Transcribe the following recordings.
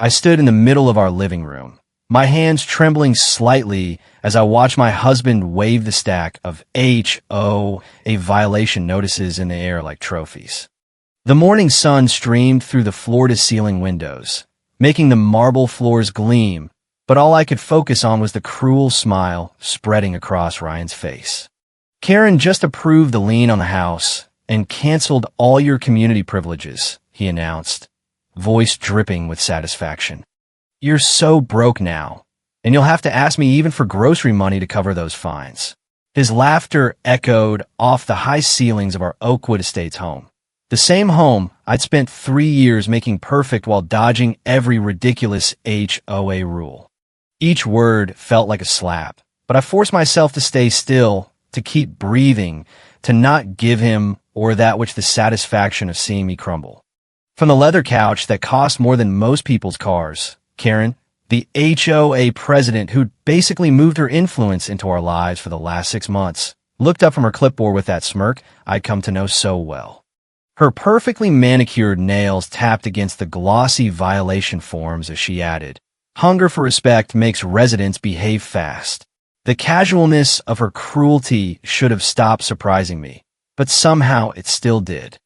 I stood in the middle of our living room, my hands trembling slightly as I watched my husband wave the stack of HOA violation notices in the air like trophies. The morning sun streamed through the floor-to-ceiling windows, making the marble floors gleam, but all I could focus on was the cruel smile spreading across Ryan's face. "Karen just approved the lien on the house and canceled all your community privileges," he announced, voice dripping with satisfaction. "You're so broke now, and you'll have to ask me even for grocery money to cover those fines." His laughter echoed off the high ceilings of our Oakwood Estates home. The same home I'd spent 3 years making perfect while dodging every ridiculous HOA rule. Each word felt like a slap, but I forced myself to stay still, to keep breathing, to not give him or that which the satisfaction of seeing me crumble. From the leather couch that cost more than most people's cars, Karen, the HOA president who'd basically moved her influence into our lives for the last 6 months, looked up from her clipboard with that smirk I'd come to know so well. Her perfectly manicured nails tapped against the glossy violation forms as she added, "Hunger for respect makes residents behave fast." The casualness of her cruelty should have stopped surprising me, but somehow it still did.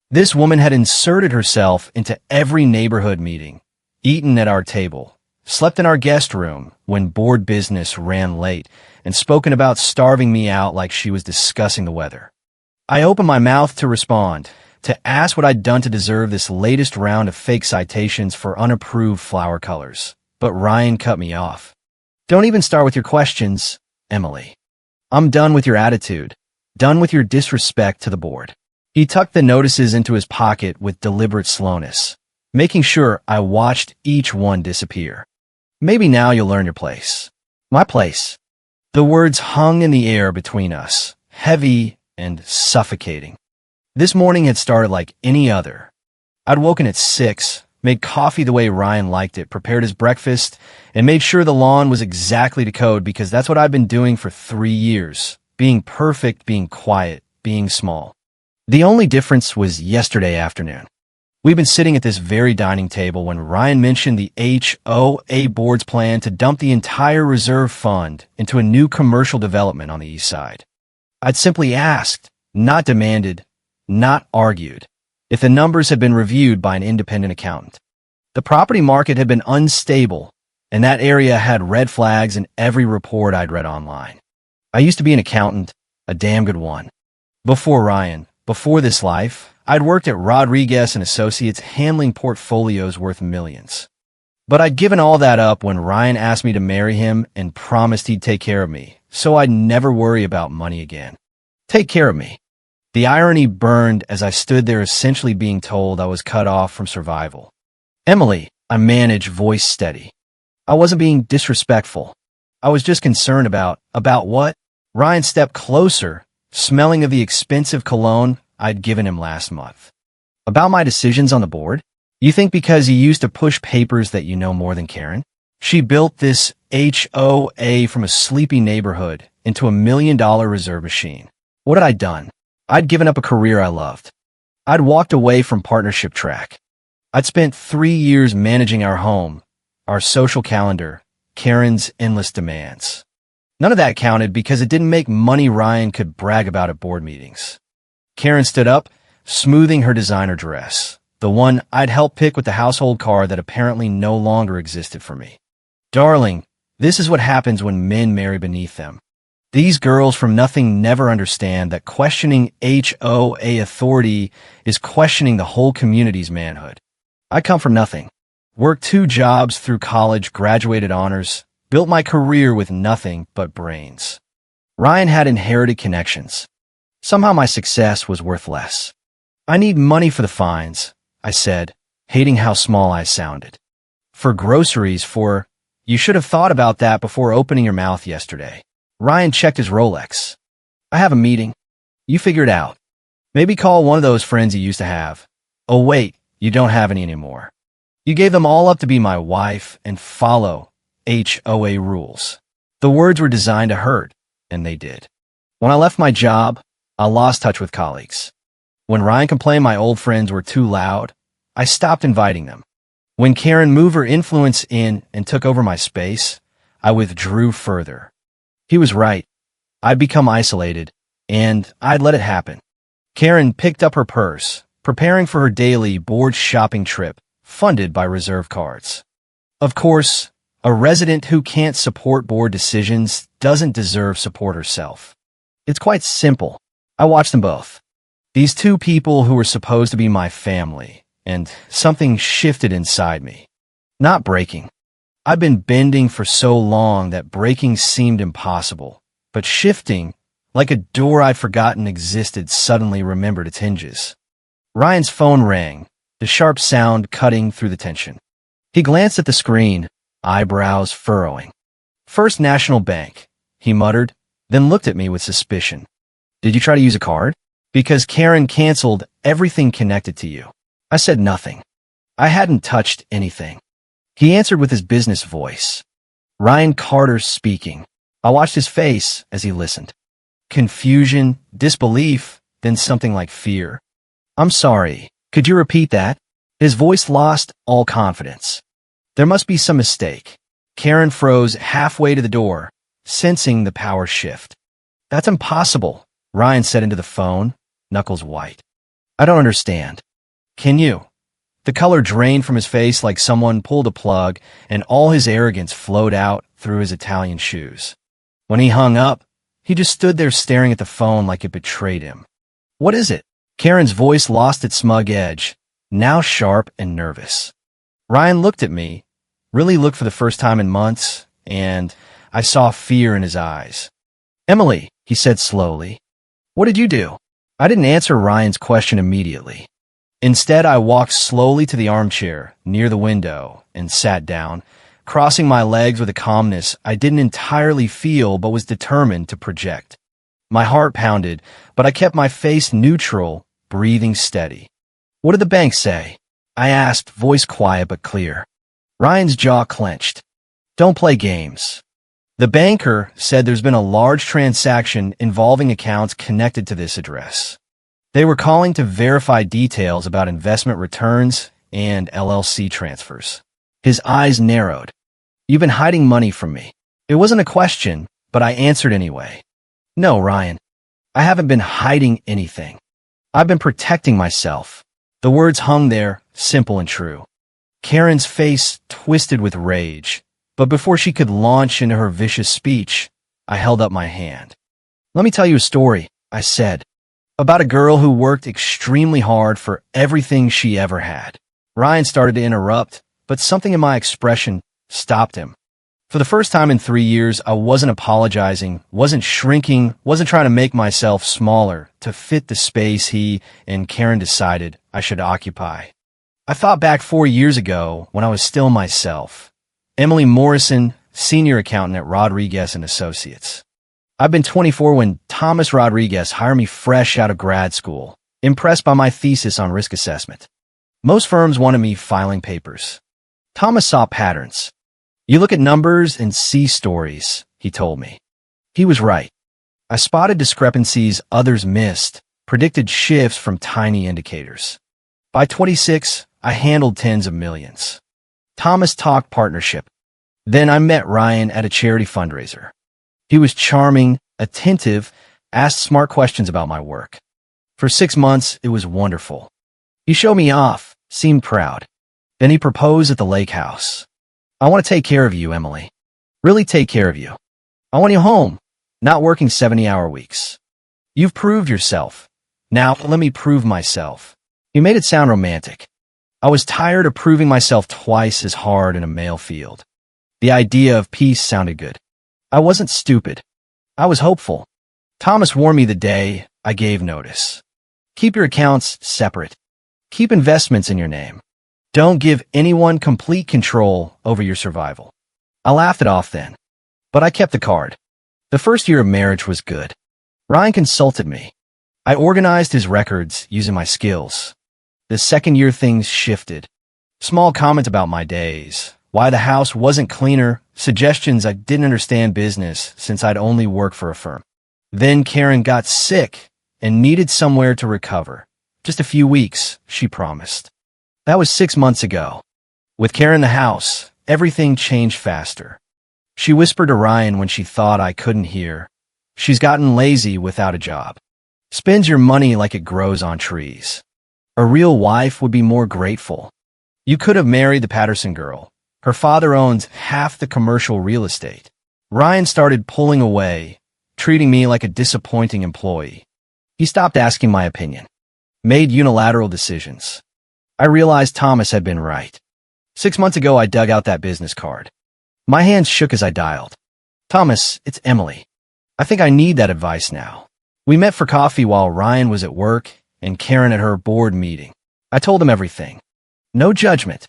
This woman had inserted herself into every neighborhood meeting, eaten at our table, slept in our guest room when board business ran late, and spoken about starving me out like she was discussing the weather. I opened my mouth to respond, to ask what I'd done to deserve this latest round of fake citations for unapproved flower colors. But Ryan cut me off. "Don't even start with your questions, Emily. I'm done with your attitude, done with your disrespect to the board." He tucked the notices into his pocket with deliberate slowness, making sure I watched each one disappear. "Maybe now you'll learn your place." My place. The words hung in the air between us, heavy and suffocating. This morning had started like any other. I'd woken at 6, made coffee the way Ryan liked it, prepared his breakfast, and made sure the lawn was exactly to code because that's what I've been doing for 3 years. Being perfect, being quiet, being small. The only difference was yesterday afternoon. We've been sitting at this very dining table when Ryan mentioned the HOA board's plan to dump the entire reserve fund into a new commercial development on the east side. I'd simply asked, not demanded, not argued, if the numbers had been reviewed by an independent accountant. The property market had been unstable, and that area had red flags in every report I'd read online. I used to be an accountant, a damn good one. Before Ryan, before this life, I'd worked at Rodriguez and Associates handling portfolios worth millions. But I'd given all that up when Ryan asked me to marry him and promised he'd take care of me, so I'd never worry about money again. Take care of me. The irony burned as I stood there essentially being told I was cut off from survival. "Emily," I managed, voice steady. I wasn't being disrespectful. I was just concerned about what? Ryan stepped closer, smelling of the expensive cologne I'd given him last month. "About my decisions on the board? You think because you used to push papers that you know more than Karen? She built this HOA from a sleepy neighborhood into a $1 million reserve machine. What had I done? I'd given up a career I loved. I'd walked away from partnership track. I'd spent 3 years managing our home, our social calendar, Karen's endless demands. None of that counted because it didn't make money Ryan could brag about at board meetings." Karen stood up, smoothing her designer dress, the one I'd helped pick with the household car that apparently no longer existed for me. "Darling, this is what happens when men marry beneath them. These girls from nothing never understand that questioning HOA authority is questioning the whole community's manhood. I come from nothing. Worked 2 jobs through college, graduated honors, built my career with nothing but brains. Ryan had inherited connections. Somehow my success was worth less. I need money for the fines," I said, hating how small I sounded. "For groceries, for... You should have thought about that before opening your mouth yesterday." Ryan checked his Rolex. "I have a meeting. You figure it out. Maybe call one of those friends you used to have. Oh wait, you don't have any anymore. You gave them all up to be my wife and follow HOA rules." The words were designed to hurt, and they did. When I left my job, I lost touch with colleagues. When Ryan complained my old friends were too loud, I stopped inviting them. When Karen moved her influence in and took over my space, I withdrew further. He was right. I'd become isolated, and I'd let it happen. Karen picked up her purse, preparing for her daily board shopping trip, funded by reserve cards. Of course, a resident who can't support board decisions doesn't deserve support herself. It's quite simple. I watched them both. These two people who were supposed to be my family, and something shifted inside me. Not breaking. I've been bending for so long that breaking seemed impossible, but shifting, like a door I'd forgotten existed, suddenly remembered its hinges. Ryan's phone rang, the sharp sound cutting through the tension. He glanced at the screen, eyebrows furrowing. "First National Bank," he muttered, then looked at me with suspicion. "Did you try to use a card? Because Karen canceled everything connected to you." I said nothing. I hadn't touched anything. He answered with his business voice. Ryan Carter speaking. I watched his face as he listened. Confusion, disbelief, then something like fear. "I'm sorry. Could you repeat that?" His voice lost all confidence. There must be some mistake. Karen froze halfway to the door, sensing the power shift. "That's impossible," Ryan said into the phone, knuckles white. "I don't understand. Can you?" The color drained from his face like someone pulled a plug, and all his arrogance flowed out through his Italian shoes. When he hung up, he just stood there staring at the phone like it betrayed him. "What is it?" Karen's voice lost its smug edge, now sharp and nervous. Ryan looked at me, really looked for the first time in months, and I saw fear in his eyes. "Emily," he said slowly, "what did you do?" I didn't answer Ryan's question immediately. Instead, I walked slowly to the armchair near the window and sat down, crossing my legs with a calmness I didn't entirely feel but was determined to project. My heart pounded, but I kept my face neutral, breathing steady. "What did the bank say?" I asked, voice quiet but clear. Ryan's jaw clenched. "Don't play games." The banker said there's been a large transaction involving accounts connected to this address. They were calling to verify details about investment returns and LLC transfers. His eyes narrowed. "You've been hiding money from me." It wasn't a question, but I answered anyway. "No, Ryan. I haven't been hiding anything. I've been protecting myself." The words hung there, simple and true. Karen's face twisted with rage, but before she could launch into her vicious speech, I held up my hand. "Let me tell you a story," I said, "about a girl who worked extremely hard for everything she ever had." Ryan started to interrupt, but something in my expression stopped him. For the first time in 3 years, I wasn't apologizing, wasn't shrinking, wasn't trying to make myself smaller to fit the space he and Karen decided I should occupy. I thought back 4 years ago when I was still myself. Emily Morrison, senior accountant at Rodriguez and Associates. I've been 24 when Thomas Rodriguez hired me fresh out of grad school, impressed by my thesis on risk assessment. Most firms wanted me filing papers. Thomas saw patterns. "You look at numbers and see stories," he told me. He was right. I spotted discrepancies others missed, predicted shifts from tiny indicators. By 26, I handled tens of millions. Thomas talked partnership. Then I met Ryan at a charity fundraiser. He was charming, attentive, asked smart questions about my work. For 6 months, it was wonderful. He showed me off, seemed proud. Then he proposed at the lake house. "I want to take care of you, Emily. Really take care of you. I want you home, not working 70-hour weeks. You've proved yourself. Now let me prove myself." He made it sound romantic. I was tired of proving myself twice as hard in a male field. The idea of peace sounded good. I wasn't stupid. I was hopeful. Thomas warned me the day I gave notice. "Keep your accounts separate. Keep investments in your name. Don't give anyone complete control over your survival." I laughed it off then, but I kept the card. The first year of marriage was good. Ryan consulted me. I organized his records using my skills. The second year things shifted. Small comments about my days, why the house wasn't cleaner, suggestions I didn't understand business since I'd only worked for a firm. Then Karen got sick and needed somewhere to recover. Just a few weeks, she promised. That was 6 months ago. With Karen in the house, everything changed faster. She whispered to Ryan when she thought I couldn't hear. She's gotten lazy without a job. Spends your money like it grows on trees. A real wife would be more grateful. You could have married the Patterson girl. Her father owns half the commercial real estate. Ryan started pulling away, treating me like a disappointing employee. He stopped asking my opinion. Made unilateral decisions. I realized Thomas had been right. 6 months ago, I dug out that business card. My hands shook as I dialed. Thomas, it's Emily. I think I need that advice now. We met for coffee while Ryan was at work and Karen at her board meeting. I told him everything. No judgment.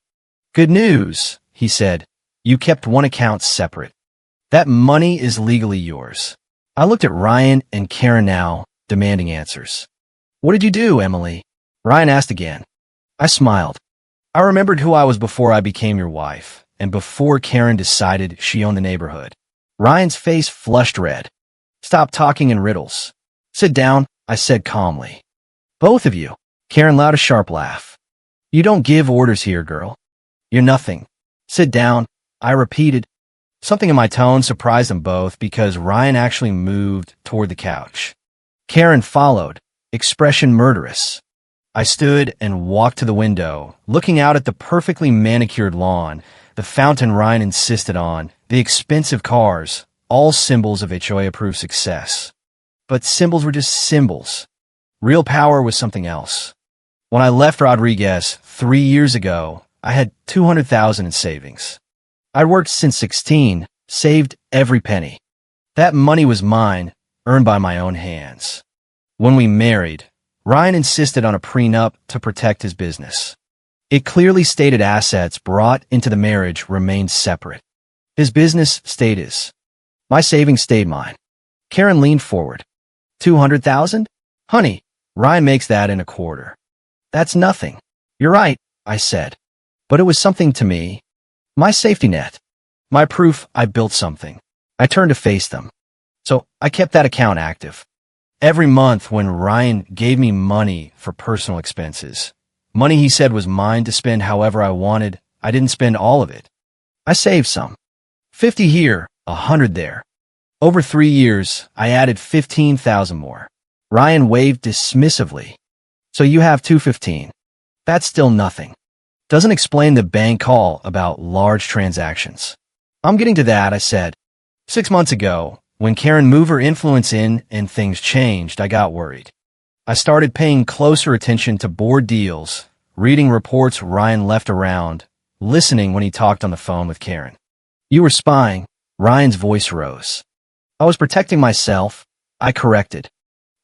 Good news, he said. You kept one account separate. That money is legally yours. I looked at Ryan and Karen now, demanding answers. What did you do, Emily? Ryan asked again. I smiled. I remembered who I was before I became your wife, and before Karen decided she owned the neighborhood. Ryan's face flushed red. Stop talking in riddles. Sit down, I said calmly. Both of you. Karen let out a sharp laugh. You don't give orders here, girl. You're nothing. Sit down, I repeated. Something in my tone surprised them both because Ryan actually moved toward the couch. Karen followed, expression murderous. I stood and walked to the window, looking out at the perfectly manicured lawn, the fountain Ryan insisted on, the expensive cars, all symbols of HOA-approved success. But symbols were just symbols. Real power was something else. When I left Rodriguez 3 years ago, I had $200,000 in savings. I'd worked since 16, saved every penny. That money was mine, earned by my own hands. When we married, Ryan insisted on a prenup to protect his business. It clearly stated assets brought into the marriage remained separate. His business stayed his. My savings stayed mine. Karen leaned forward. $200,000? Honey, Ryan makes that in a quarter. That's nothing. You're right, I said. But it was something to me. My safety net. My proof I built something. I turned to face them. So I kept that account active. Every month when Ryan gave me money for personal expenses, money he said was mine to spend however I wanted, I didn't spend all of it. I saved some. 50 here, 100 there. Over 3 years, I added 15,000 more. Ryan waved dismissively. So you have 215. That's still nothing. Doesn't explain the bank call about large transactions. I'm getting to that, I said. 6 months ago, when Karen moved her influence in and things changed, I got worried. I started paying closer attention to board deals, reading reports Ryan left around, listening when he talked on the phone with Karen. You were spying. Ryan's voice rose. I was protecting myself. I corrected.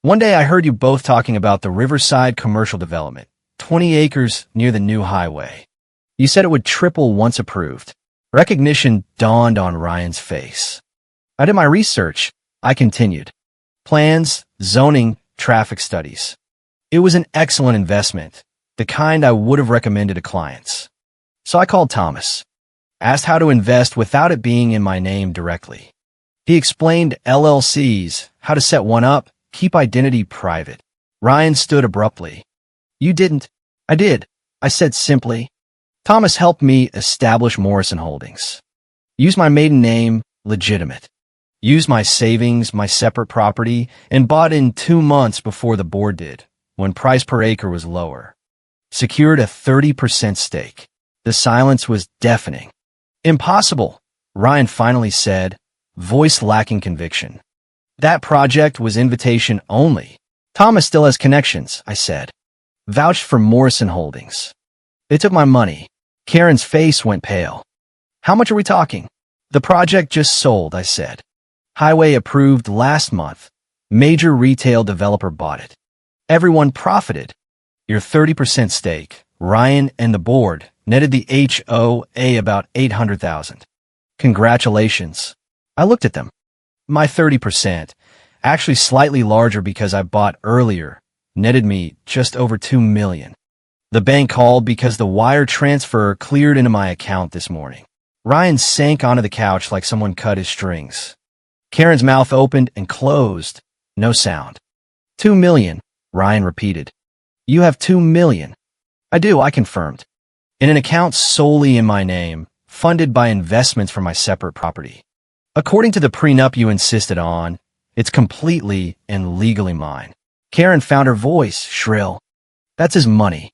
One day I heard you both talking about the Riverside commercial development, 20 acres near the new highway. You said it would triple once approved. Recognition dawned on Ryan's face. I did my research, I continued. Plans, zoning, traffic studies. It was an excellent investment, the kind I would have recommended to clients. So I called Thomas, asked how to invest without it being in my name directly. He explained LLCs, how to set one up, keep identity private. Ryan stood abruptly. You didn't. I did, I said simply. Thomas helped me establish Morrison Holdings. Use my maiden name, legitimate. Used my savings, my separate property, and bought in 2 months before the board did, when price per acre was lower. Secured a 30% stake. The silence was deafening. Impossible, Ryan finally said, voice lacking conviction. That project was invitation only. Thomas still has connections, I said. Vouched for Morrison Holdings. They took my money. Karen's face went pale. How much are we talking? The project just sold, I said. Highway approved last month. Major retail developer bought it. Everyone profited. Your 30% stake, Ryan and the board, netted the HOA about $800,000. Congratulations. I looked at them. My 30%, actually slightly larger because I bought earlier, netted me just over $2 million. The bank called because the wire transfer cleared into my account this morning. Ryan sank onto the couch like someone cut his strings. Karen's mouth opened and closed. No sound. $2 million, Ryan repeated. You have $2 million. I do, I confirmed. in an account solely in my name, funded by investments from my separate property. According to the prenup you insisted on, it's completely and legally mine. Karen found her voice shrill. That's his money.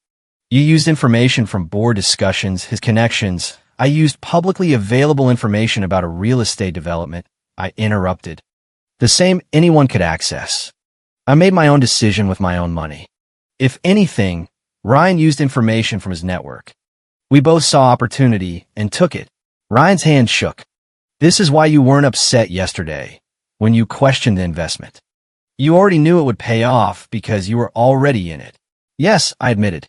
You used information from board discussions, his connections. I used publicly available information about a real estate development. I interrupted. The same anyone could access. I made my own decision with my own money. If anything, Ryan used information from his network. We both saw opportunity and took it. Ryan's hand shook. This is why you weren't upset yesterday when you questioned the investment. You already knew it would pay off because you were already in it. Yes, I admitted.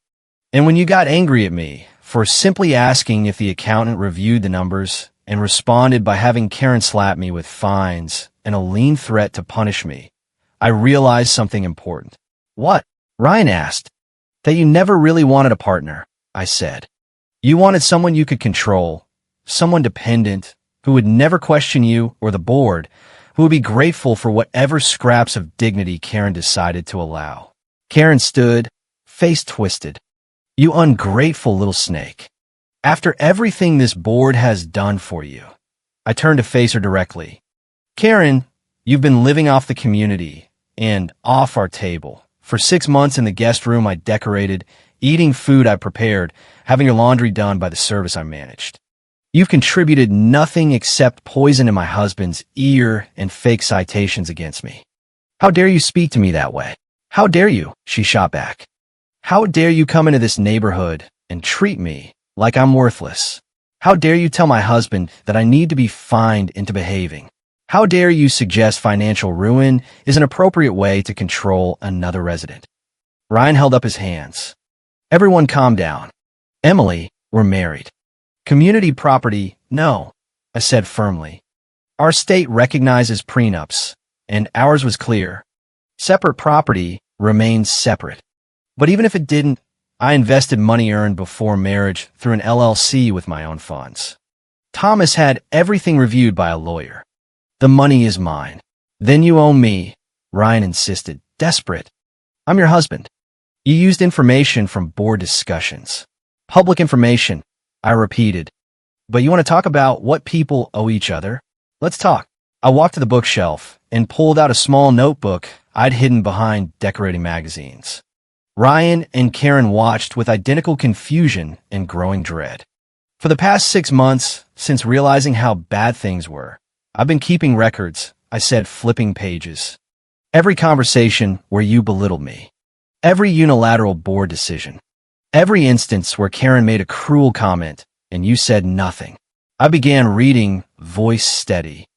And when you got angry at me for simply asking if the accountant reviewed the numbers and responded by having Karen slap me with fines and a lien threat to punish me, I realized something important. What? Ryan asked. That you never really wanted a partner, I said. You wanted someone you could control, someone dependent, who would never question you or the board, who would be grateful for whatever scraps of dignity Karen decided to allow. Karen stood, face twisted. You ungrateful little snake. After everything this board has done for you. I turned to face her directly. Karen, you've been living off the community and off our table. For 6 months in the guest room I decorated, eating food I prepared, having your laundry done by the service I managed. You've contributed nothing except poison in my husband's ear and fake citations against me. How dare you speak to me that way? How dare you? She shot back. How dare you come into this neighborhood and treat me like I'm worthless? How dare you tell my husband that I need to be fined into behaving? How dare you suggest financial ruin is an appropriate way to control another resident? Ryan held up his hands. Everyone calm down. Emily, we're married. Community property, no, I said firmly. Our state recognizes prenups, and ours was clear. Separate property remains separate. But even if it didn't, I invested money earned before marriage through an LLC with my own funds. Thomas had everything reviewed by a lawyer. The money is mine. Then you owe me, Ryan insisted, desperate. I'm your husband. You used information from board discussions. Public information, I repeated. But you want to talk about what people owe each other? Let's talk. I walked to the bookshelf and pulled out a small notebook I'd hidden behind decorating magazines. Ryan and Karen watched with identical confusion and growing dread. For the past 6 months, since realizing how bad things were, I've been keeping records, I said, flipping pages. Every conversation where you belittled me. Every unilateral board decision. Every instance where Karen made a cruel comment and you said nothing. I began reading, voice steady.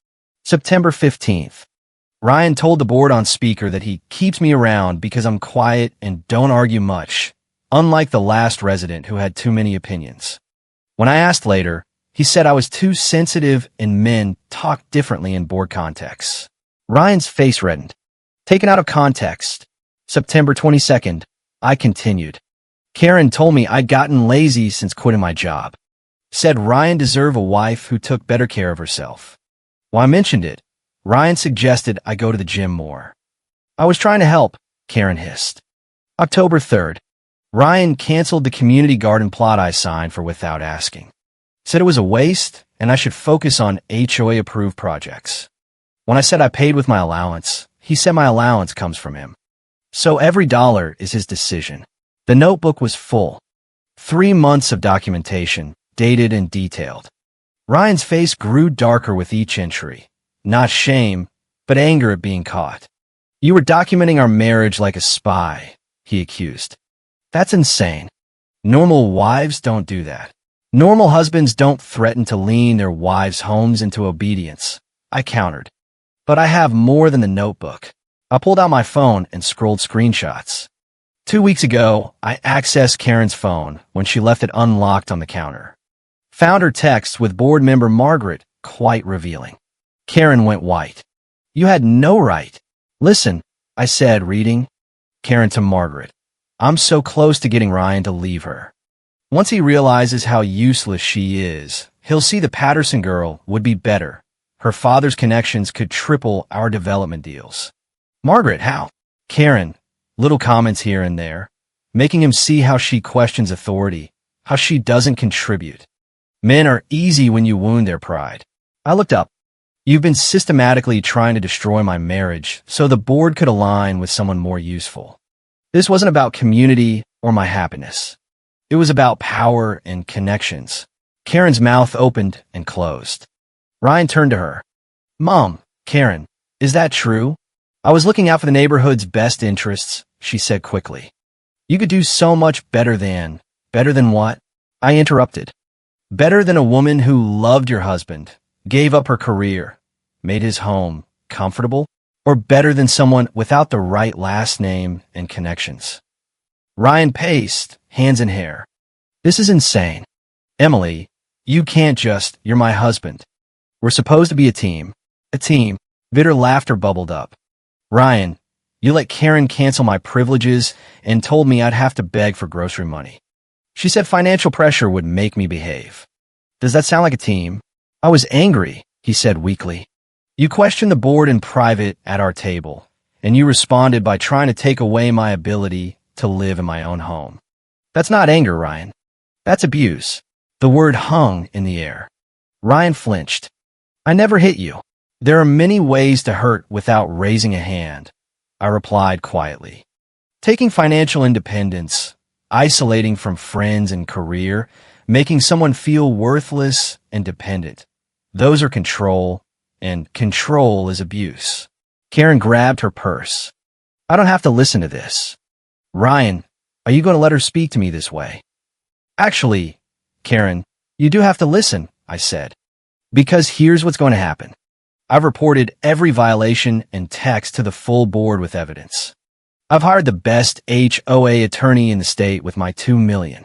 September 15th. Ryan told the board on speaker that he keeps me around because I'm quiet and don't argue much, unlike the last resident who had too many opinions. When I asked later, he said I was too sensitive and men talk differently in board contexts. Ryan's face reddened. Taken out of context. September 22nd, I continued. Karen told me I'd gotten lazy since quitting my job. Said Ryan deserved a wife who took better care of herself. When I mentioned it, Ryan suggested I go to the gym more. I was trying to help, Karen hissed. October 3rd, Ryan canceled the community garden plot I signed for without asking. Said it was a waste and I should focus on HOA-approved projects. When I said I paid with my allowance, he said my allowance comes from him. So every dollar is his decision. The notebook was full. 3 months of documentation, dated and detailed. Ryan's face grew darker with each entry. Not shame, but anger at being caught. You were documenting our marriage like a spy, he accused. That's insane. Normal wives don't do that. Normal husbands don't threaten to lean their wives' homes into obedience, I countered. But I have more than the notebook. I pulled out my phone and scrolled screenshots. 2 weeks ago, I accessed Karen's phone when she left it unlocked on the counter. Found her text with board member Margaret, quite revealing. Karen went white. You had no right. Listen, I said, reading. Karen to Margaret. I'm so close to getting Ryan to leave her. Once he realizes how useless she is, he'll see the Patterson girl would be better. Her father's connections could triple our development deals. Margaret, how? Karen, little comments here and there, making him see how she questions authority, how she doesn't contribute. Men are easy when you wound their pride. I looked up. You've been systematically trying to destroy my marriage so the board could align with someone more useful. This wasn't about community or my happiness. It was about power and connections. Karen's mouth opened and closed. Ryan turned to her. Mom, Karen, is that true? I was looking out for the neighborhood's best interests, she said quickly. You could do so much better than what? I interrupted. Better than a woman who loved your husband, gave up her career, made his home comfortable, or better than someone without the right last name and connections. Ryan paced, hands in hair. This is insane. Emily, you can't just, you're my husband. We're supposed to be a team. A team. Bitter laughter bubbled up. Ryan, you let Karen cancel my privileges and told me I'd have to beg for grocery money. She said financial pressure would make me behave. Does that sound like a team? I was angry, he said weakly. You questioned the board in private at our table, and you responded by trying to take away my ability to live in my own home. That's not anger, Ryan. That's abuse. The word hung in the air. Ryan flinched. I never hit you. There are many ways to hurt without raising a hand, I replied quietly. Taking financial independence, isolating from friends and career, making someone feel worthless and dependent. Those are control, and control is abuse. Karen grabbed her purse. I don't have to listen to this. Ryan, are you going to let her speak to me this way? Actually, Karen, you do have to listen, I said. Because here's what's going to happen. I've reported every violation and text to the full board with evidence. I've hired the best HOA attorney in the state with my $2 million.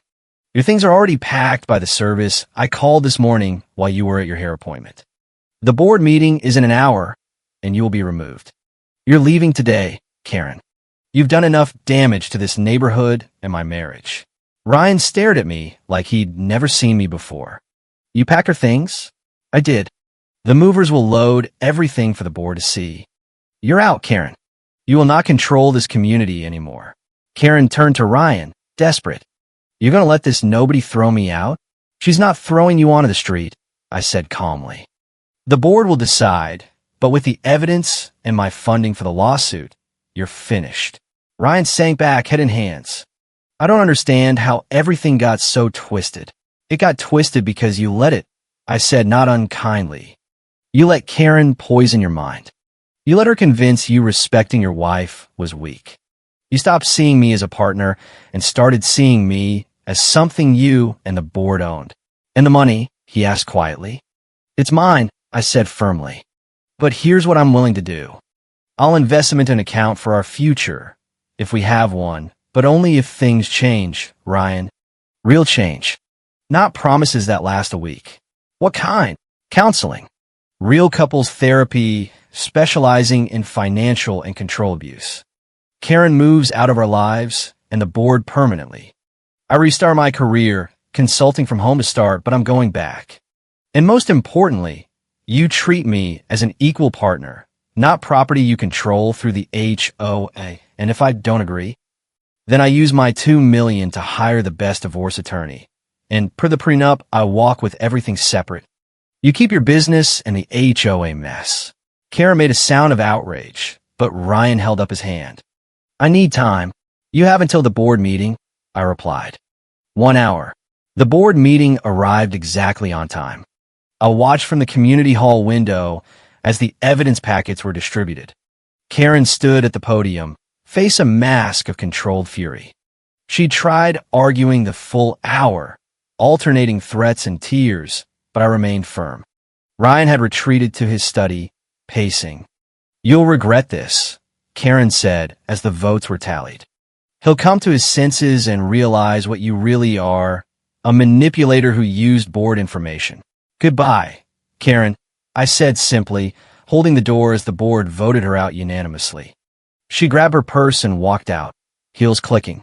Your things are already packed by the service I called this morning while you were at your hair appointment. The board meeting is in an hour, and you will be removed. You're leaving today, Karen. You've done enough damage to this neighborhood and my marriage. Ryan stared at me like he'd never seen me before. You packed her things? I did. The movers will load everything for the board to see. You're out, Karen. You will not control this community anymore. Karen turned to Ryan, desperate. You're going to let this nobody throw me out? She's not throwing you onto the street, I said calmly. The board will decide, but with the evidence and my funding for the lawsuit, you're finished. Ryan sank back, head in hands. I don't understand how everything got so twisted. It got twisted because you let it, I said not unkindly. You let Karen poison your mind. You let her convince you respecting your wife was weak. You stopped seeing me as a partner and started seeing me as something you and the board owned. And the money, he asked quietly. It's mine, I said firmly. But here's what I'm willing to do. I'll invest them into an account for our future, if we have one, but only if things change, Ryan. Real change. Not promises that last a week. What kind? Counseling. Real couples therapy, specializing in financial and control abuse. Karen moves out of our lives and the board permanently. I restart my career, consulting from home to start, but I'm going back. And most importantly, you treat me as an equal partner, not property you control through the HOA. And if I don't agree, then I use my $2 million to hire the best divorce attorney. And per the prenup, I walk with everything separate. You keep your business and the HOA mess. Karen made a sound of outrage, but Ryan held up his hand. I need time. You have until the board meeting, I replied. 1 hour. The board meeting arrived exactly on time. I watched from the community hall window as the evidence packets were distributed. Karen stood at the podium, face a mask of controlled fury. She tried arguing the full hour, alternating threats and tears, but I remained firm. Ryan had retreated to his study, pacing. You'll regret this, Karen said as the votes were tallied. He'll come to his senses and realize what you really are, a manipulator who used board information. Goodbye, Karen, I said simply, holding the door as the board voted her out unanimously. She grabbed her purse and walked out, heels clicking.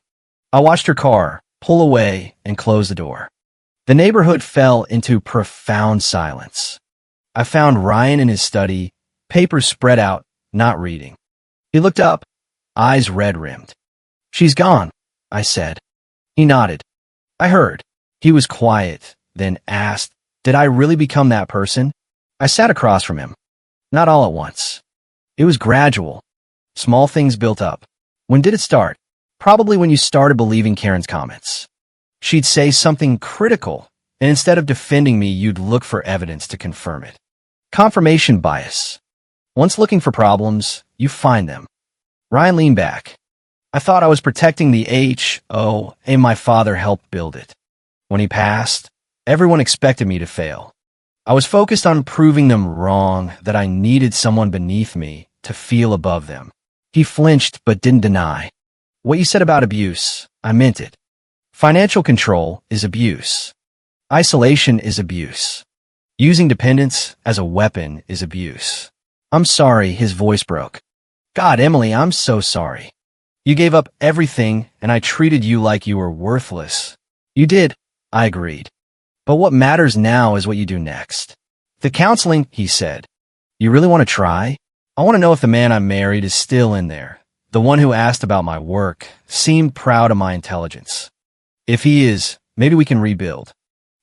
I watched her car pull away and close the door. The neighborhood fell into profound silence. I found Ryan in his study, papers spread out, not reading. He looked up, eyes red-rimmed. She's gone, I said. He nodded. I heard. He was quiet, then asked, "Did I really become that person?" I sat across from him. Not all at once. It was gradual. Small things built up. When did it start? Probably when you started believing Karen's comments. She'd say something critical, and instead of defending me, you'd look for evidence to confirm it. Confirmation bias. Once looking for problems, you find them. Ryan leaned back. I thought I was protecting the HOA my father helped build it. When he passed, everyone expected me to fail. I was focused on proving them wrong, that I needed someone beneath me to feel above them. He flinched but didn't deny. What you said about abuse, I meant it. Financial control is abuse. Isolation is abuse. Using dependence as a weapon is abuse. I'm sorry, his voice broke. God, Emily, I'm so sorry. You gave up everything and I treated you like you were worthless. You did, I agreed. But what matters now is what you do next. The counseling, he said. You really want to try? I want to know if the man I married is still in there. The one who asked about my work, seemed proud of my intelligence. If he is, maybe we can rebuild.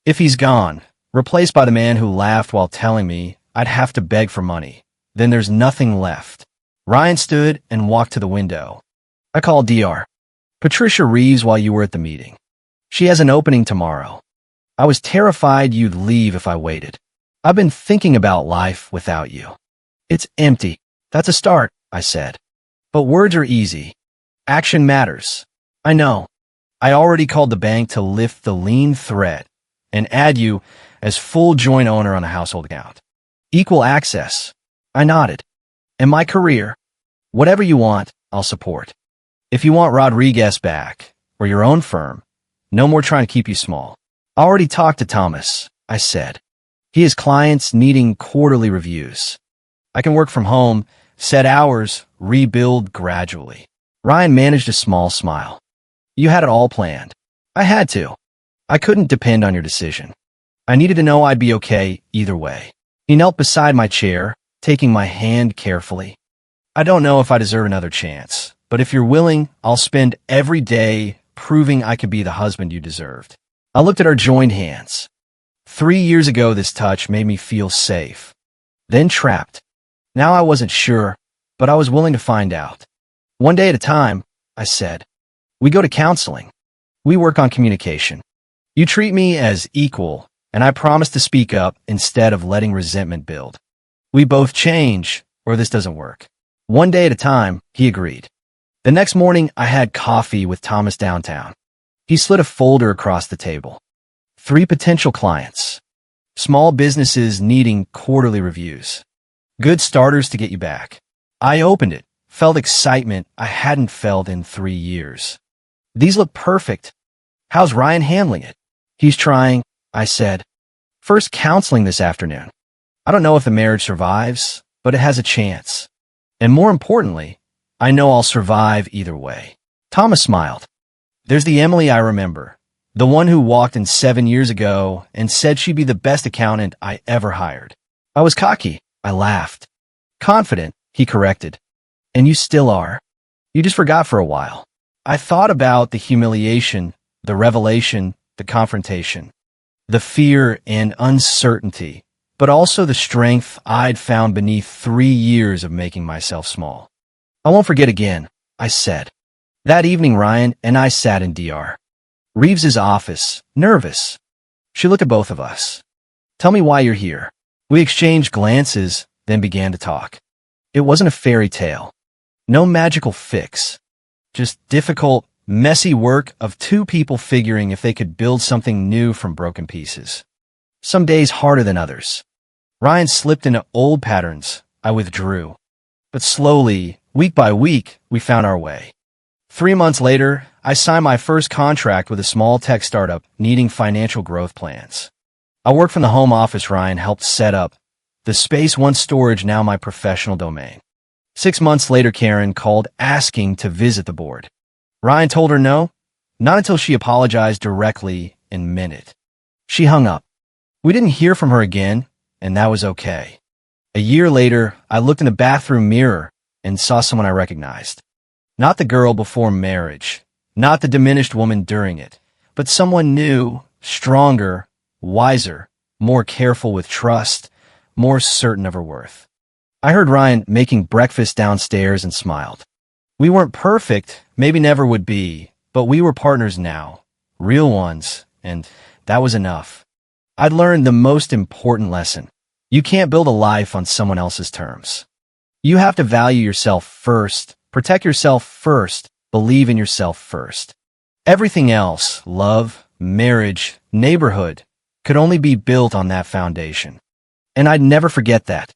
If he's gone, replaced by the man who laughed while telling me I'd have to beg for money, then there's nothing left. Ryan stood and walked to the window. I called DR. Patricia Reeves while you were at the meeting. She has an opening tomorrow. I was terrified you'd leave if I waited. I've been thinking about life without you. It's empty. That's a start, I said. But words are easy. Action matters. I know. I already called the bank to lift the lien threat and add you as full joint owner on a household account. Equal access. I nodded. And my career? Whatever you want, I'll support. If you want Rodriguez back, or your own firm, no more trying to keep you small. I already talked to Thomas, I said. He has clients needing quarterly reviews. I can work from home, set hours, rebuild gradually. Ryan managed a small smile. You had it all planned. I had to. I couldn't depend on your decision. I needed to know I'd be okay either way. He knelt beside my chair, taking my hand carefully. I don't know if I deserve another chance, but if you're willing, I'll spend every day proving I could be the husband you deserved. I looked at our joined hands. 3 years ago, this touch made me feel safe, then trapped. Now I wasn't sure, but I was willing to find out. One day at a time, I said. We go to counseling. We work on communication. You treat me as equal, and I promise to speak up instead of letting resentment build. We both change, or this doesn't work. One day at a time, he agreed. The next morning, I had coffee with Thomas downtown. He slid a folder across the table. 3 potential clients. Small businesses needing quarterly reviews. Good starters to get you back. I opened it, felt excitement I hadn't felt in 3 years. These look perfect. How's Ryan handling it? He's trying, I said. First counseling this afternoon. I don't know if the marriage survives, but it has a chance. And more importantly, I know I'll survive either way. Thomas smiled. There's the Emily I remember, the one who walked in 7 years ago and said she'd be the best accountant I ever hired. I was cocky. I laughed. Confident, he corrected. And you still are. You just forgot for a while. I thought about the humiliation, the revelation, the confrontation, the fear and uncertainty, but also the strength I'd found beneath 3 years of making myself small. I won't forget again, I said. That evening, Ryan and I sat in DR. Reeves's office, nervous. She looked at both of us. Tell me why you're here. We exchanged glances, then began to talk. It wasn't a fairy tale. No magical fix. Just difficult, messy work of 2 people figuring if they could build something new from broken pieces. Some days harder than others. Ryan slipped into old patterns. I withdrew. But slowly, week by week, we found our way. 3 months later, I signed my first contract with a small tech startup needing financial growth plans. I worked from the home office Ryan helped set up. The space once storage, now my professional domain. 6 months later, Karen called asking to visit the board. Ryan told her no, not until she apologized directly and meant it. She hung up. We didn't hear from her again, and that was okay. A year later, I looked in the bathroom mirror and saw someone I recognized. Not the girl before marriage, not the diminished woman during it, but someone new, stronger, wiser, more careful with trust, more certain of her worth. I heard Ryan making breakfast downstairs and smiled. We weren't perfect, maybe never would be, but we were partners now, real ones, and that was enough. I'd learned the most important lesson. You can't build a life on someone else's terms. You have to value yourself first, protect yourself first, believe in yourself first. Everything else, love, marriage, neighborhood, could only be built on that foundation. And I'd never forget that.